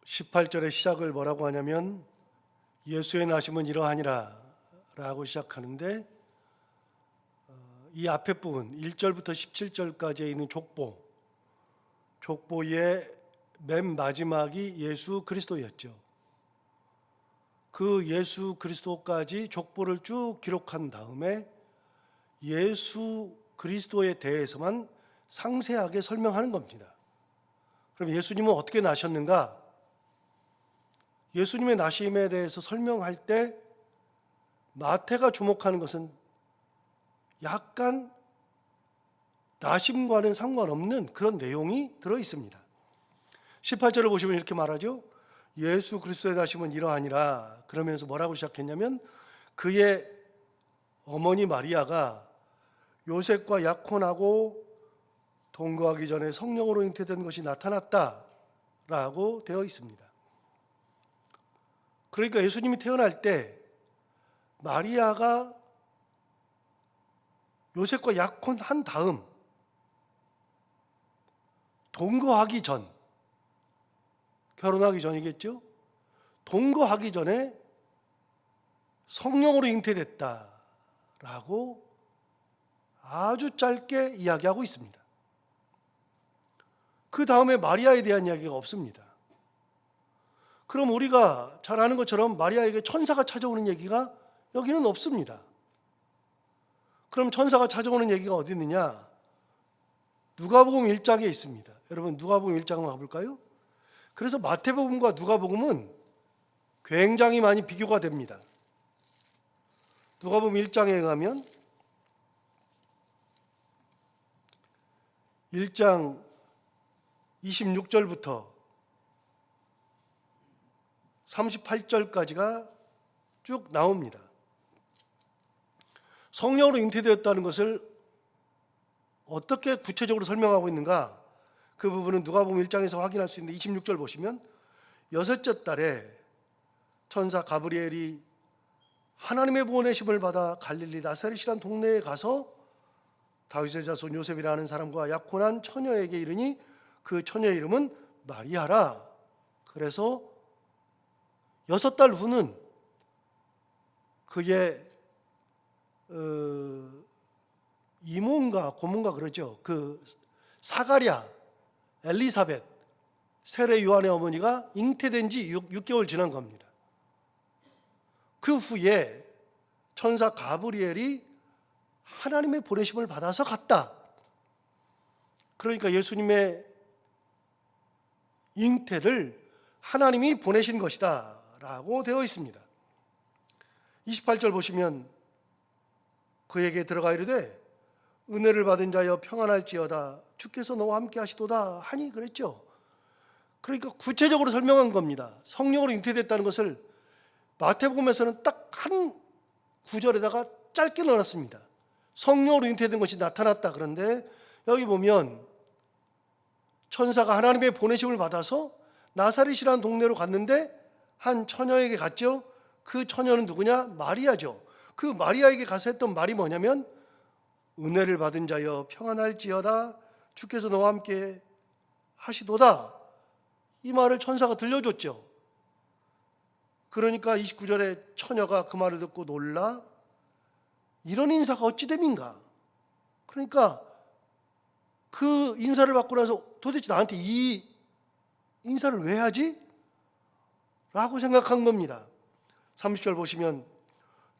18절의 시작을 뭐라고 하냐면 예수의 나심은 이러하니라 라고 시작하는데, 이 앞에 부분 1절부터 17절까지에 있는 족보의 맨 마지막이 예수 그리스도였죠. 그 예수 그리스도까지 족보를 쭉 기록한 다음에 예수 그리스도에 대해서만 상세하게 설명하는 겁니다. 그럼 예수님은 어떻게 나셨는가? 예수님의 나심에 대해서 설명할 때 마태가 주목하는 것은 약간 나심과는 상관없는 그런 내용이 들어 있습니다. 18절을 보시면 이렇게 말하죠. 예수 그리스도의 나심은 이러하니라. 그러면서 뭐라고 시작했냐면, 그의 어머니 마리아가 요셉과 약혼하고 동거하기 전에 성령으로 잉태된 것이 나타났다라고 되어 있습니다. 그러니까 예수님이 태어날 때 마리아가 요셉과 약혼한 다음 동거하기 전, 결혼하기 전이겠죠? 동거하기 전에 성령으로 잉태됐다라고 아주 짧게 이야기하고 있습니다. 그 다음에 마리아에 대한 이야기가 없습니다. 그럼 우리가 잘 아는 것처럼 마리아에게 천사가 찾아오는 얘기가 여기는 없습니다. 그럼 천사가 찾아오는 얘기가 어디 있느냐? 누가복음 1장에 있습니다. 여러분, 누가복음 1장을 가볼까요? 그래서 마태복음과 누가복음은 굉장히 많이 비교가 됩니다. 누가복음 1장에 가면 1장 26절부터 38절까지가 쭉 나옵니다. 성령으로 잉태되었다는 것을 어떻게 구체적으로 설명하고 있는가? 그 부분은 누가복음 1장에서 확인할 수 있는데, 26절 보시면 여섯째 달에 천사 가브리엘이 하나님의 보내심을 받아 갈릴리 나사렛이라는 동네에 가서 다윗의 자손 요셉이라는 사람과 약혼한 처녀에게 이르니 그 처녀의 이름은 마리아라. 그래서 6달 후는 그의 이모인가 고모인가 그러죠. 그 사가랴, 엘리사벳, 세례 요한의 어머니가 잉태된 지 6개월 지난 겁니다. 그 후에 천사 가브리엘이 하나님의 보내심을 받아서 갔다. 그러니까 예수님의 잉태를 하나님이 보내신 것이다 라고 되어 있습니다. 28절 보시면 그에게 들어가 이르되 은혜를 받은 자여 평안할지어다 주께서 너와 함께 하시도다 하니 그랬죠. 그러니까 구체적으로 설명한 겁니다. 성령으로 잉태됐다는 것을 마태복음에서는 딱 한 구절에다가 짧게 넣어놨습니다. 성령으로 잉태된 것이 나타났다. 그런데 여기 보면 천사가 하나님의 보내심을 받아서 나사렛이라는 동네로 갔는데 한 처녀에게 갔죠. 그 처녀는 누구냐? 마리아죠. 그 마리아에게 가서 했던 말이 뭐냐면 은혜를 받은 자여 평안할지어다 주께서 너와 함께 하시도다. 이 말을 천사가 들려줬죠. 그러니까 29절에 처녀가 그 말을 듣고 놀라 이런 인사가 어찌 됨인가? 그러니까 그 인사를 받고 나서 도대체 나한테 이 인사를 왜 하지? 라고 생각한 겁니다. 30절 보시면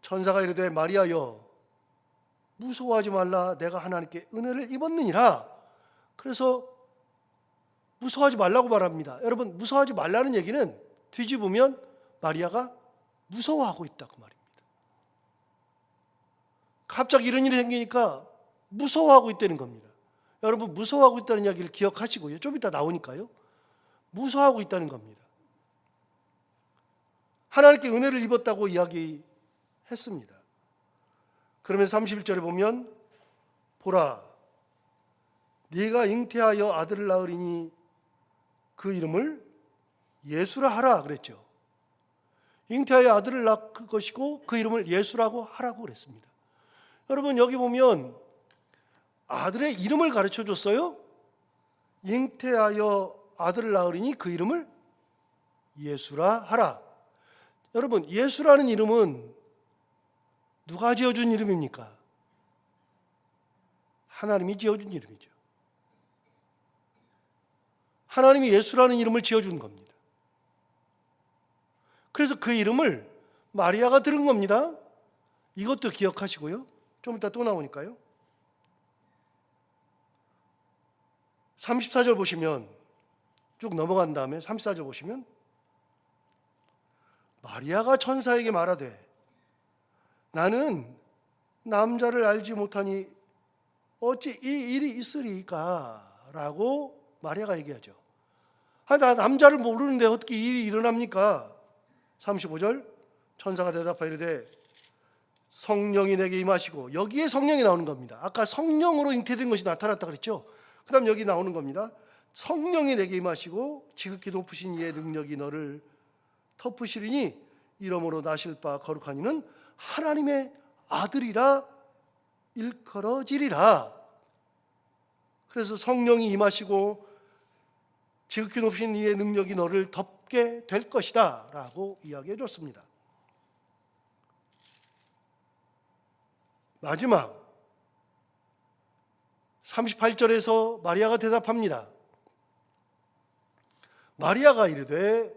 천사가 이르되 마리아여 무서워하지 말라 내가 하나님께 은혜를 입었느니라. 그래서 무서워하지 말라고 말합니다. 여러분, 무서워하지 말라는 얘기는 뒤집으면 마리아가 무서워하고 있다 그 말입니다. 갑자기 이런 일이 생기니까 무서워하고 있다는 겁니다. 여러분, 무서워하고 있다는 이야기를 기억하시고요. 좀 이따 나오니까요. 무서워하고 있다는 겁니다. 하나님께 은혜를 입었다고 이야기했습니다. 그러면 31절에 보면 보라 네가 잉태하여 아들을 낳으리니 그 이름을 예수라 하라 그랬죠. 잉태하여 아들을 낳을 것이고 그 이름을 예수라고 하라고 그랬습니다. 여러분, 여기 보면 아들의 이름을 가르쳐 줬어요. 잉태하여 아들을 낳으리니 그 이름을 예수라 하라. 여러분, 예수라는 이름은 누가 지어준 이름입니까? 하나님이 지어준 이름이죠. 하나님이 예수라는 이름을 지어준 겁니다. 그래서 그 이름을 마리아가 들은 겁니다. 이것도 기억하시고요. 좀 이따 또 나오니까요. 34절 보시면, 쭉 넘어간 다음에 34절 보시면, 마리아가 천사에게 말하되 나는 남자를 알지 못하니 어찌 이 일이 있으리까? 라고 마리아가 얘기하죠. 나 남자를 모르는데 어떻게 이 일이 일어납니까? 35절 천사가 대답하여 이르되 성령이 내게 임하시고, 여기에 성령이 나오는 겁니다. 아까 성령으로 잉태된 것이 나타났다 그랬죠. 그 다음 여기 나오는 겁니다. 성령이 내게 임하시고 지극히 높으신 이의 능력이 너를 덮으시리니 이러므로 나실 바 거룩한 이는 하나님의 아들이라 일컬어지리라. 그래서 성령이 임하시고 지극히 높으신 이의 능력이 너를 덮게 될 것이다 라고 이야기해 줬습니다. 마지막 38절에서 마리아가 대답합니다. 마리아가 이르되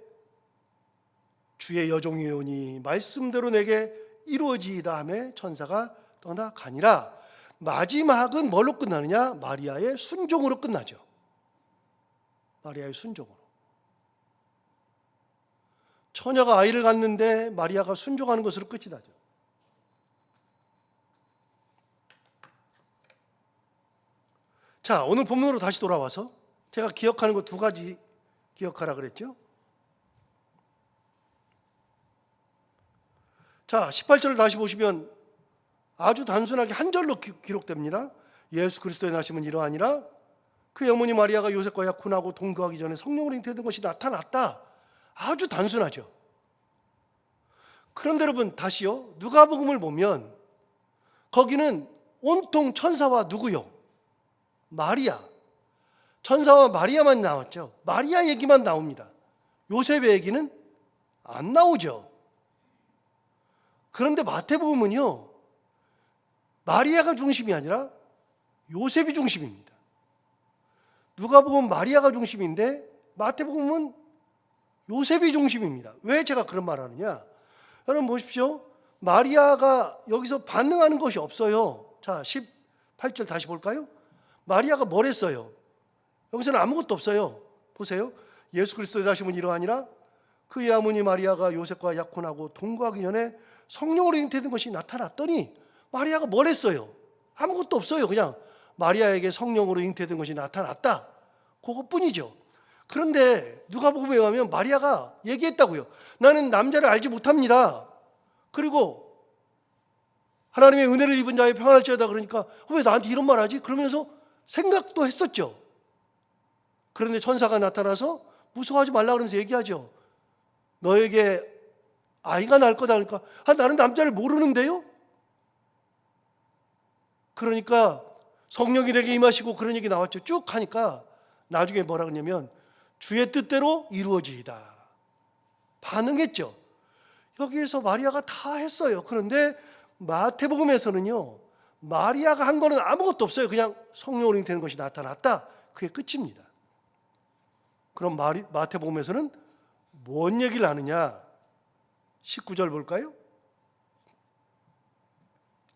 주의 여종이오니 말씀대로 내게 이루어지이다 하매 천사가 떠나가니라. 마지막은 뭘로 끝나느냐? 마리아의 순종으로 끝나죠. 마리아의 순종으로. 처녀가 아이를 갖는데 마리아가 순종하는 것으로 끝이 나죠. 자, 오늘 본문으로 다시 돌아와서 제가 기억하는 거 두 가지 기억하라 그랬죠. 자, 18절을 다시 보시면 아주 단순하게 한 절로 기록됩니다. 예수 그리스도의 나심은 이러하니라. 그의 어머니 마리아가 요셉과 약혼하고 동거하기 전에 성령으로 잉태된 것이 나타났다. 아주 단순하죠. 그런데 여러분, 다시요, 누가복음을 보면 거기는 온통 천사와 누구요? 마리아. 천사와 마리아만 나왔죠. 마리아 얘기만 나옵니다. 요셉의 얘기는 안 나오죠. 그런데 마태복음은요, 마리아가 중심이 아니라 요셉이 중심입니다. 누가복음은 마리아가 중심인데 마태복음은 요셉이 중심입니다. 왜 제가 그런 말을 하느냐? 여러분 보십시오. 마리아가 여기서 반응하는 것이 없어요. 자, 18절 다시 볼까요? 마리아가 뭘 했어요? 여기서는 아무것도 없어요. 보세요. 예수 그리스도의 나심은 이러하니라. 그의 어머니 마리아가 요셉과 약혼하고 동거하기 전에 성령으로 잉태된 것이 나타났더니 마리아가 뭘 했어요? 아무것도 없어요. 그냥 마리아에게 성령으로 잉태된 것이 나타났다. 그것뿐이죠. 그런데 누가복음에 가면 마리아가 얘기했다고요. 나는 남자를 알지 못합니다. 그리고 하나님의 은혜를 입은 자의 평안할지어다 그러니까 왜 나한테 이런 말 하지? 그러면서 생각도 했었죠. 그런데 천사가 나타나서 무서워하지 말라 그러면서 얘기하죠. 너에게 아이가 날 거다 그러니까 나는 남자를 모르는데요. 그러니까 성령이 내게 임하시고 그런 얘기 나왔죠. 쭉 하니까 나중에 뭐라 그러냐면 주의 뜻대로 이루어지이다. 반응했죠. 여기에서 마리아가 다 했어요. 그런데 마태복음에서는요, 마리아가 한 거는 아무것도 없어요. 그냥 성령으로 잉태된 것이 나타났다. 그게 끝입니다. 그럼 마태복음에서는 뭔 얘기를 하느냐? 19절 볼까요?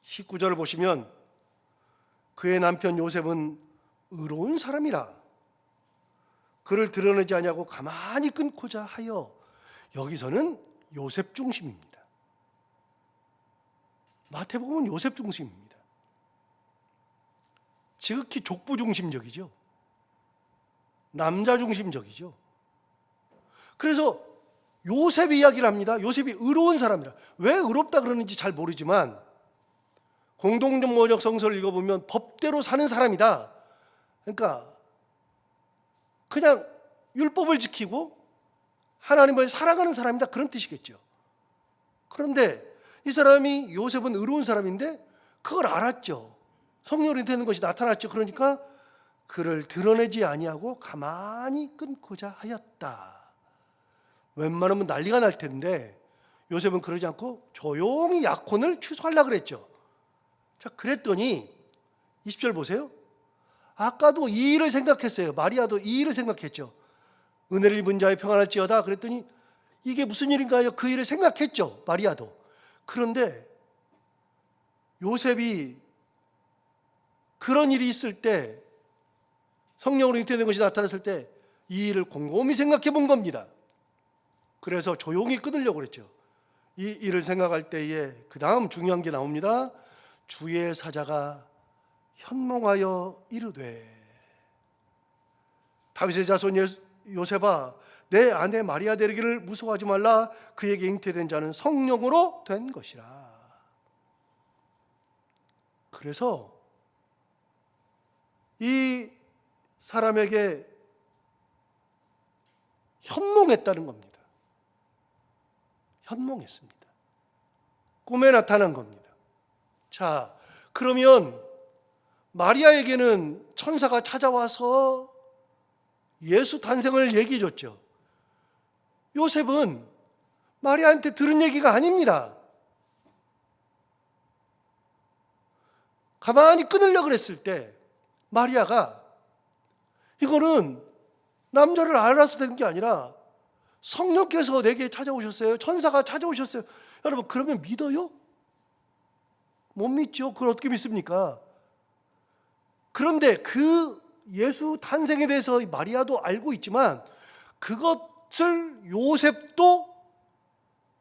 19절을 보시면 그의 남편 요셉은 의로운 사람이라 그를 드러내지 아니하고 가만히 끊고자 하여. 여기서는 요셉 중심입니다. 마태복음은 요셉 중심입니다. 지극히 족부 중심적이죠. 남자 중심적이죠. 그래서 요셉 이야기를 합니다. 요셉이 의로운 사람이라. 왜 의롭다 그러는지 잘 모르지만 공동정보적 성서를 읽어보면 법대로 사는 사람이다. 그러니까 그냥 율법을 지키고 하나님을 사랑하는 사람이다, 그런 뜻이겠죠. 그런데 이 사람이 요셉은 의로운 사람인데 그걸 알았죠. 성령이 되는 것이 나타났죠. 그러니까 그를 드러내지 아니하고 가만히 끊고자 하였다. 웬만하면 난리가 날 텐데 요셉은 그러지 않고 조용히 약혼을 취소하려고 그랬죠. 자, 그랬더니 20절 보세요. 아까도 이 일을 생각했어요. 마리아도 이 일을 생각했죠. 은혜를 입은 자의 평안할지어다 그랬더니 이게 무슨 일인가요? 그 일을 생각했죠. 마리아도. 그런데 요셉이 그런 일이 있을 때, 성령으로 잉태된 것이 나타났을 때 이 일을 곰곰이 생각해 본 겁니다. 그래서 조용히 끊으려고 그랬죠. 이 일을 생각할 때에 그 다음 중요한 게 나옵니다. 주의 사자가 현몽하여 이르되, 다윗의 자손 요셉아, 내 아내 마리아 되기를 무서워하지 말라. 그에게 잉태된 자는 성령으로 된 것이라. 그래서 이 사람에게 현몽했다는 겁니다. 현몽했습니다. 꿈에 나타난 겁니다. 자, 그러면 마리아에게는 천사가 찾아와서 예수 탄생을 얘기해 줬죠. 요셉은 마리아한테 들은 얘기가 아닙니다. 가만히 끊으려고 그랬을 때 마리아가 이거는 남자를 알아서 된 게 아니라 성령께서 내게 찾아오셨어요. 천사가 찾아오셨어요. 여러분, 그러면 믿어요? 못 믿죠. 그걸 어떻게 믿습니까? 그런데 그 예수 탄생에 대해서 마리아도 알고 있지만 그것을 요셉도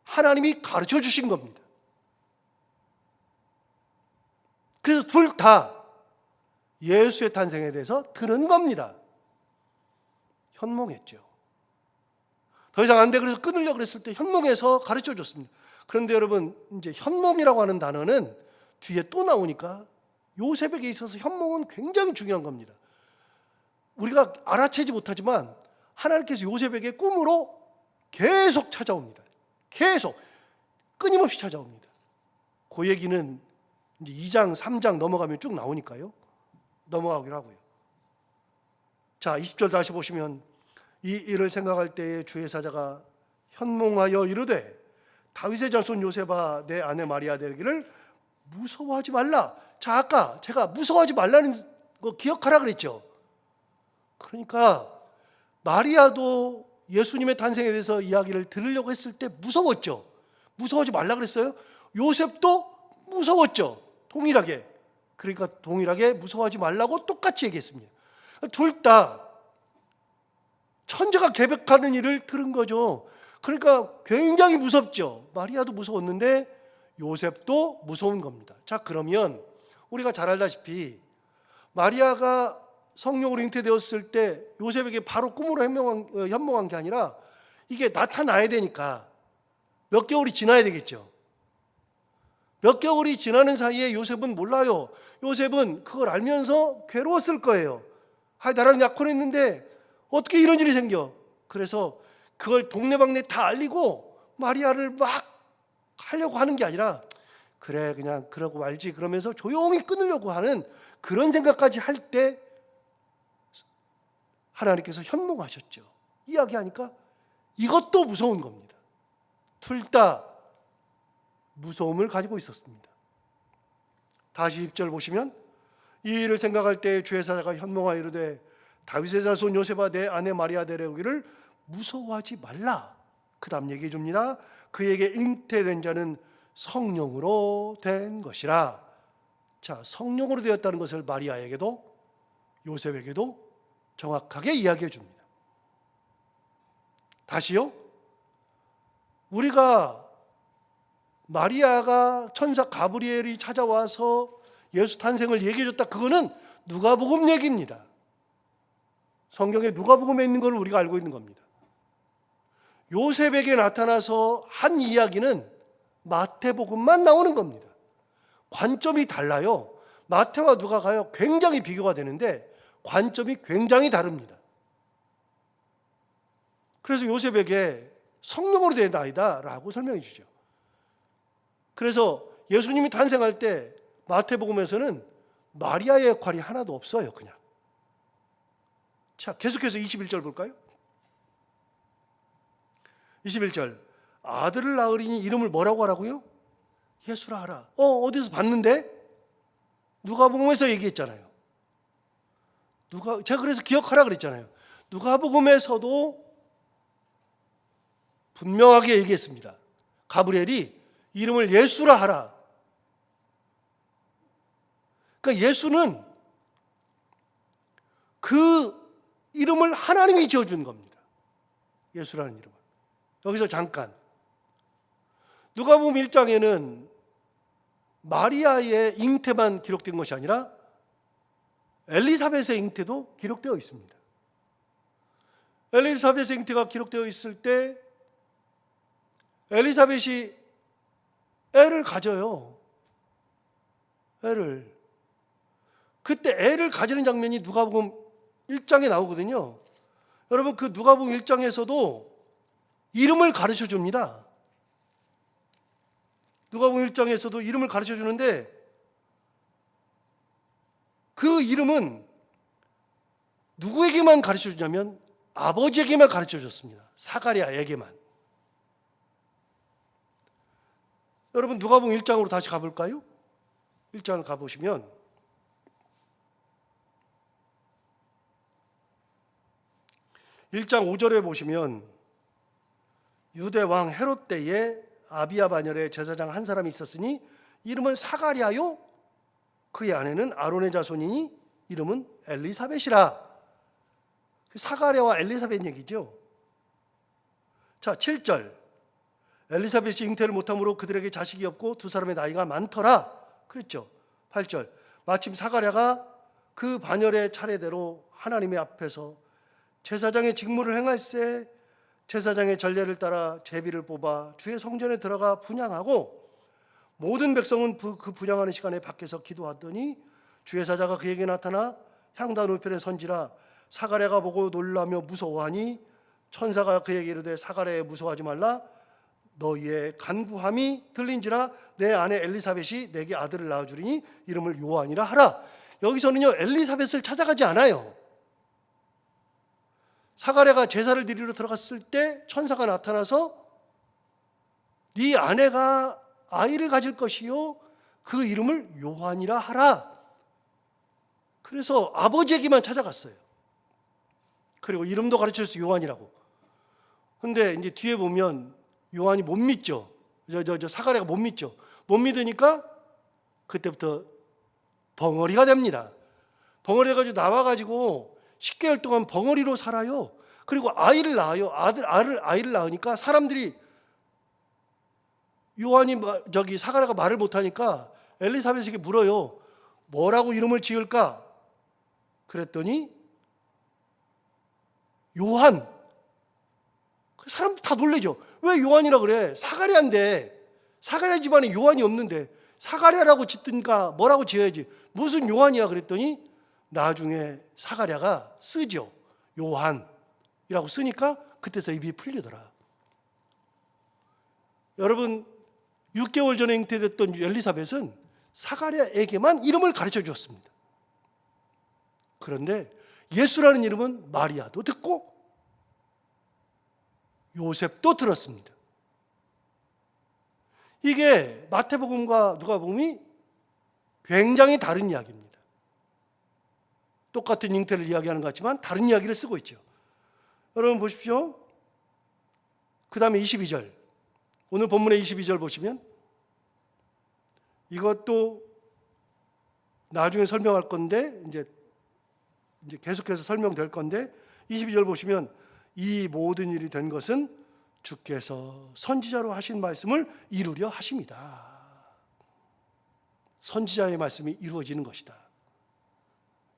하나님이 가르쳐 주신 겁니다. 그래서 둘 다 예수의 탄생에 대해서 들은 겁니다. 현몽했죠. 더 이상 안 돼 그래서 끊으려고 그랬을 때 현몽해서 가르쳐 줬습니다. 그런데 여러분, 이제 현몽이라고 하는 단어는 뒤에 또 나오니까 요셉에게 있어서 현몽은 굉장히 중요한 겁니다. 우리가 알아채지 못하지만 하나님께서 요셉에게 꿈으로 계속 찾아옵니다. 계속 끊임없이 찾아옵니다. 그 얘기는 이제 2장, 3장 넘어가면 쭉 나오니까요. 넘어가기로 하고요. 자, 20절 다시 보시면 이 일을 생각할 때에 주의 사자가 현몽하여 이르되 다윗의 자손 요셉아, 내 아내 마리아 되기를 무서워하지 말라. 자, 아까 제가 무서워하지 말라는 거 기억하라 그랬죠. 그러니까 마리아도 예수님의 탄생에 대해서 이야기를 들으려고 했을 때 무서웠죠. 무서워하지 말라 그랬어요. 요셉도 무서웠죠. 동일하게. 그러니까 동일하게 무서워하지 말라고 똑같이 얘기했습니다. 둘 다 천재가 계획하는 일을 들은 거죠. 그러니까 굉장히 무섭죠. 마리아도 무서웠는데 요셉도 무서운 겁니다. 자, 그러면 우리가 잘 알다시피 마리아가 성령으로 잉태되었을 때 요셉에게 바로 꿈으로 현몽한 게 아니라 이게 나타나야 되니까 몇 개월이 지나야 되겠죠. 몇 개월이 지나는 사이에 요셉은 몰라요. 요셉은 그걸 알면서 괴로웠을 거예요. 나랑 약혼했는데 어떻게 이런 일이 생겨? 그래서 그걸 동네방네 다 알리고 마리아를 막 하려고 하는 게 아니라 그래 그냥 그러고 말지 그러면서 조용히 끊으려고 하는 그런 생각까지 할 때 하나님께서 현몽하셨죠. 이야기하니까 이것도 무서운 겁니다. 둘 다 무서움을 가지고 있었습니다. 다시 10절 보시면 이 일을 생각할 때 주의 사자가 현몽하여 이르되 다윗의 자손 요셉아, 내 아내 마리아 데려오기를 무서워하지 말라. 그 다음 얘기해 줍니다. 그에게 잉태된 자는 성령으로 된 것이라. 자, 성령으로 되었다는 것을 마리아에게도 요셉에게도 정확하게 이야기해 줍니다. 다시요. 우리가 마리아가 천사 가브리엘이 찾아와서 예수 탄생을 얘기해 줬다. 그거는 누가복음 얘기입니다. 성경에 누가복음에 있는 걸 우리가 알고 있는 겁니다. 요셉에게 나타나서 한 이야기는 마태복음만 나오는 겁니다. 관점이 달라요. 마태와 누가가요 굉장히 비교가 되는데 관점이 굉장히 다릅니다. 그래서 요셉에게 성령으로 된 아이다 라고 설명해 주죠. 그래서 예수님이 탄생할 때 마태복음에서는 마리아의 역할이 하나도 없어요. 그냥. 자, 계속해서 21절 볼까요? 21절 아들을 낳으리니 이름을 뭐라고 하라고요? 예수라 하라. 어디서 봤는데? 누가복음에서 얘기했잖아요. 제가 그래서 기억하라 그랬잖아요. 누가복음에서도 분명하게 얘기했습니다. 가브리엘이 이름을 예수라 하라. 그러니까 예수는 그 이름을 하나님이 지어준 겁니다. 예수라는 이름을. 여기서 잠깐. 누가복음 1장에는 마리아의 잉태만 기록된 것이 아니라 엘리사벳의 잉태도 기록되어 있습니다. 엘리사벳의 잉태가 기록되어 있을 때 엘리사벳이 애를 가져요. 애를. 그때 애를 가지는 장면이 누가복음 1장에 나오거든요. 여러분 그 누가복음 1장에서도 이름을 가르쳐 줍니다. 누가복음 1장에서도 이름을 가르쳐 주는데 그 이름은 누구에게만 가르쳐 주냐면 아버지에게만 가르쳐 줬습니다. 사가랴에게만. 여러분 누가복음 1장으로 다시 가볼까요? 1장을 가보시면 (1장 5절에) 보시면 유대 왕 헤롯 때에 아비야 반열에 제사장 한 사람이 있었으니 이름은 사가랴요 그의 아내는 아론의 자손이니 이름은 엘리사벳이라. 사가랴와 엘리사벳 얘기죠. 자 7절 엘리사벳이 잉태를 못함으로 그들에게 자식이 없고 두 사람의 나이가 많더라 그랬죠. 8절 마침 사가랴가 그 반열의 차례대로 하나님의 앞에서 제사장의 직무를 행할세 제사장의 전례를 따라 제비를 뽑아 주의 성전에 들어가 분향하고 모든 백성은 그 분향하는 시간에 밖에서 기도하더니 주의 사자가 그에게 나타나 향단 우편에 선지라. 사가랴가 보고 놀라며 무서워하니 천사가 그에게 이르되 사가랴에 무서워하지 말라. 너희의 간구함이 들린지라. 내 아내 엘리사벳이 내게 아들을 낳아주리니 이름을 요한이라 하라. 여기서는요 엘리사벳을 찾아가지 않아요. 사가랴가 제사를 드리러 들어갔을 때 천사가 나타나서 네 아내가 아이를 가질 것이요 그 이름을 요한이라 하라. 그래서 아버지에게만 찾아갔어요. 그리고 이름도 가르쳐줘서 요한이라고. 근데 이제 뒤에 보면 요한이 못 믿죠. 사가랴가 못 믿죠. 못 믿으니까 그때부터 벙어리가 됩니다. 벙어리 해가지고 나와가지고 10개월 동안 벙어리로 살아요. 그리고 아이를 낳아요. 아이를 낳으니까 사람들이 요한이 사가랴가 말을 못하니까 엘리사벳에게 물어요. 뭐라고 이름을 지을까? 그랬더니 요한. 사람들 다 놀래죠. 왜 요한이라 그래? 사가랴인데 사가랴 집안에 요한이 없는데 사가랴라고 짓든가 뭐라고 지어야지. 무슨 요한이야? 그랬더니 나중에 사가랴가 쓰죠. 요한이라고 쓰니까 그때서 입이 풀리더라. 여러분 6개월 전에 잉태됐던 엘리사벳은 사가랴에게만 이름을 가르쳐 주었습니다. 그런데 예수라는 이름은 마리아도 듣고 요셉도 들었습니다. 이게 마태복음과 누가복음이 굉장히 다른 이야기입니다. 똑같은 잉태를 이야기하는 것 같지만 다른 이야기를 쓰고 있죠. 여러분 보십시오. 그 다음에 22절. 오늘 본문의 22절 보시면 이것도 나중에 설명할 건데 이제 계속해서 설명될 건데 22절 보시면 이 모든 일이 된 것은 주께서 선지자로 하신 말씀을 이루려 하심이다. 선지자의 말씀이 이루어지는 것이다.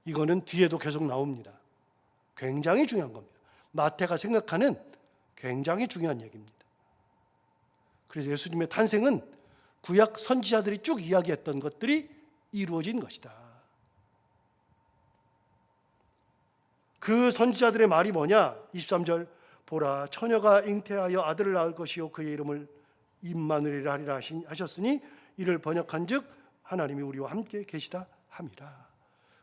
이거는 뒤에도 계속 나옵니다. 굉장히 중요한 겁니다. 마태가 생각하는 굉장히 중요한 얘기입니다. 그래서 예수님의 탄생은 구약 선지자들이 쭉 이야기했던 것들이 이루어진 것이다. 그 선지자들의 말이 뭐냐? 23절 보라 처녀가 잉태하여 아들을 낳을 것이요 그의 이름을 임마누엘이라 하리라 하셨으니 이를 번역한즉 하나님이 우리와 함께 계시다 함이라.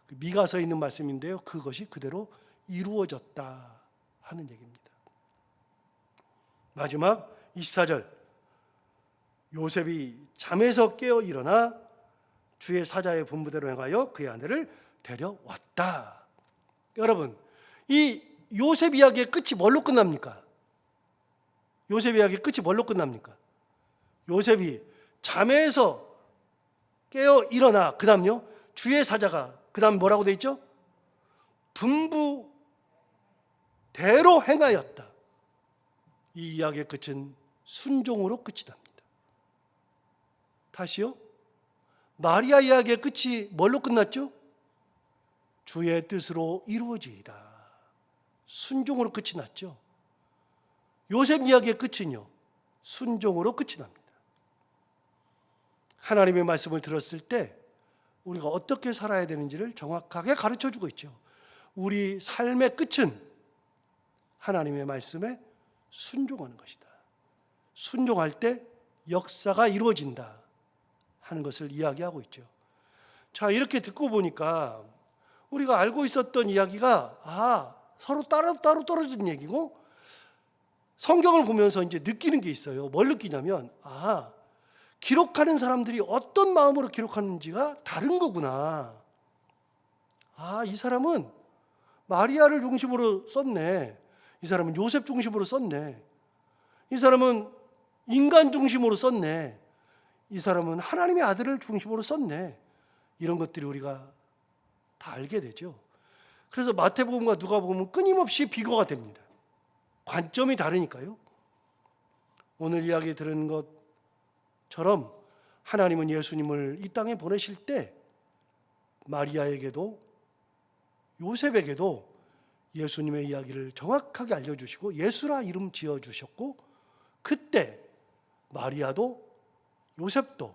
미가서에 있는 말씀인데요. 그것이 그대로 이루어졌다 하는 얘기입니다. 마지막 24절, 요셉이 잠에서 깨어 일어나 주의 사자의 분부대로 행하여 그의 아내를 데려왔다. 여러분, 이 요셉 이야기의 끝이 뭘로 끝납니까? 요셉 이야기의 끝이 뭘로 끝납니까? 요셉이 잠에서 깨어 일어나, 그 다음요, 주의 사자가, 그 다음 뭐라고 돼 있죠? 분부대로 행하였다. 이 이야기의 끝은 순종으로 끝이 납니다. 다시요. 마리아 이야기의 끝이 뭘로 끝났죠? 주의 뜻으로 이루어지이다. 순종으로 끝이 났죠. 요셉 이야기의 끝은요, 순종으로 끝이 납니다. 하나님의 말씀을 들었을 때 우리가 어떻게 살아야 되는지를 정확하게 가르쳐주고 있죠. 우리 삶의 끝은 하나님의 말씀에 순종하는 것이다. 순종할 때 역사가 이루어진다 하는 것을 이야기하고 있죠. 자, 이렇게 듣고 보니까 우리가 알고 있었던 이야기가 서로 따로 떨어진 얘기고, 성경을 보면서 이제 느끼는 게 있어요. 뭘 느끼냐면 기록하는 사람들이 어떤 마음으로 기록하는지가 다른 거구나. 이 사람은 마리아를 중심으로 썼네. 이 사람은 요셉 중심으로 썼네. 이 사람은 인간 중심으로 썼네. 이 사람은 하나님의 아들을 중심으로 썼네. 이런 것들이 우리가 다 알게 되죠. 그래서 마태복음과 누가복음은 끊임없이 비교가 됩니다. 관점이 다르니까요. 오늘 이야기 들은 것처럼 하나님은 예수님을 이 땅에 보내실 때 마리아에게도 요셉에게도 예수님의 이야기를 정확하게 알려주시고 예수라 이름 지어주셨고, 그때 마리아도 요셉도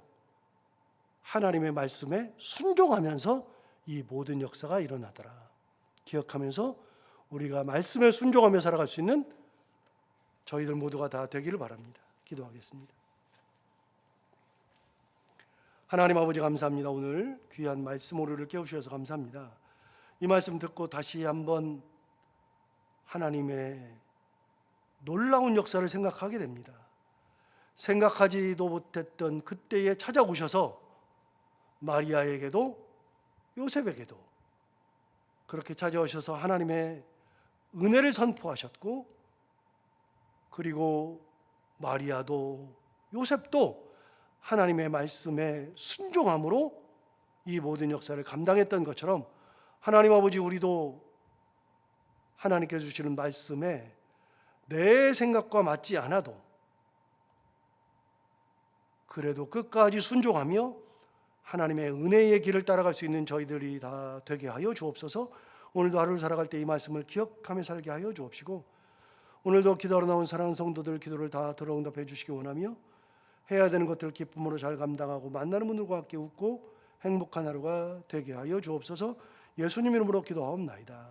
하나님의 말씀에 순종하면서 이 모든 역사가 일어나더라. 기억하면서 우리가 말씀에 순종하며 살아갈 수 있는 저희들 모두가 다 되기를 바랍니다. 기도하겠습니다. 하나님 아버지, 감사합니다. 오늘 귀한 말씀 오류를 깨우셔서 감사합니다. 이 말씀 듣고 다시 한번 하나님의 놀라운 역사를 생각하게 됩니다. 생각하지도 못했던 그때에 찾아오셔서 마리아에게도 요셉에게도 그렇게 찾아오셔서 하나님의 은혜를 선포하셨고, 그리고 마리아도 요셉도 하나님의 말씀에 순종함으로 이 모든 역사를 감당했던 것처럼 하나님 아버지, 우리도 하나님께서 주시는 말씀에 내 생각과 맞지 않아도 그래도 끝까지 순종하며 하나님의 은혜의 길을 따라갈 수 있는 저희들이 다 되게 하여 주옵소서. 오늘도 하루를 살아갈 때 이 말씀을 기억하며 살게 하여 주옵시고, 오늘도 기도하러 나온 사랑하는 성도들 기도를 다 들어응답해 주시기 원하며, 해야 되는 것들을 기쁨으로 잘 감당하고 만나는 분들과 함께 웃고 행복한 하루가 되게 하여 주옵소서. 예수님 이름으로 기도하옵나이다.